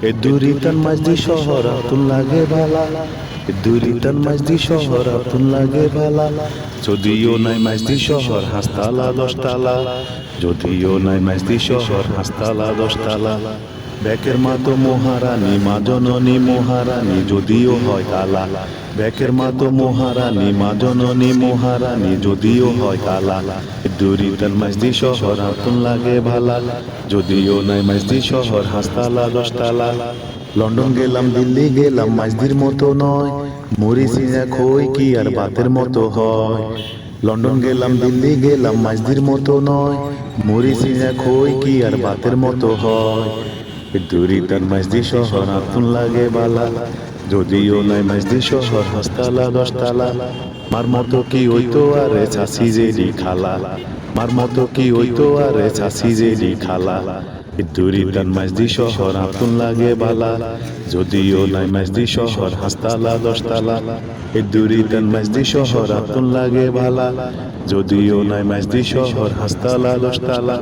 এ দুরিতান মাঝদি শহর আতুন লাগে ভালা, এ দুরিতান মাঝদি শহর আতুন লাগে ভালা। যদিও নাই মাঝদি শহর হাসতালা দশতালা, যদিও নাই মাঝদি শহর হাসতালা দশতালা। ব্যাকের মা তো মহারানী, মা জননী মহারানী, যদিও হয় কালা। ব্যাকের মা তো মহারানী, মা জননী মহারানী, যদিও হয় কালা। দুরিতান মাঝদি শহর আতুন লাগে ভালা, যদিও নাই মাঝদি শহর হাসতালা দশতালা। লন্ডন গেলাম দিল্লি গেলাম মাঝদির মতো নয়, মরিচি না খই কি আর বাতের মতো হয়। লন্ডন গেলাম দিল্লি গেলাম মাঝদির মতো নয়, মরিচি না খই কি আর বাতের মতো হয়। দুরিতান মাঝদি শহর আতুন লাগে বালা, যদিও নাই মাঝদি শহর হাসতালা দশতালা। মার মতো কি হইতো আরে চাষি জেডি খালা, মার মতো কি হইতো আরে চাষি জেডি খালা। দুরিতান মাঝদি শহর আতুন লাগে বালা, যদিও নাই মাঝদি শহর হাসতালা দশতালা। দুরিতান মাঝদি শহর আতুন লাগে বালা, যদিও নাই মাঝদি শহর হাসতালা দশতালা।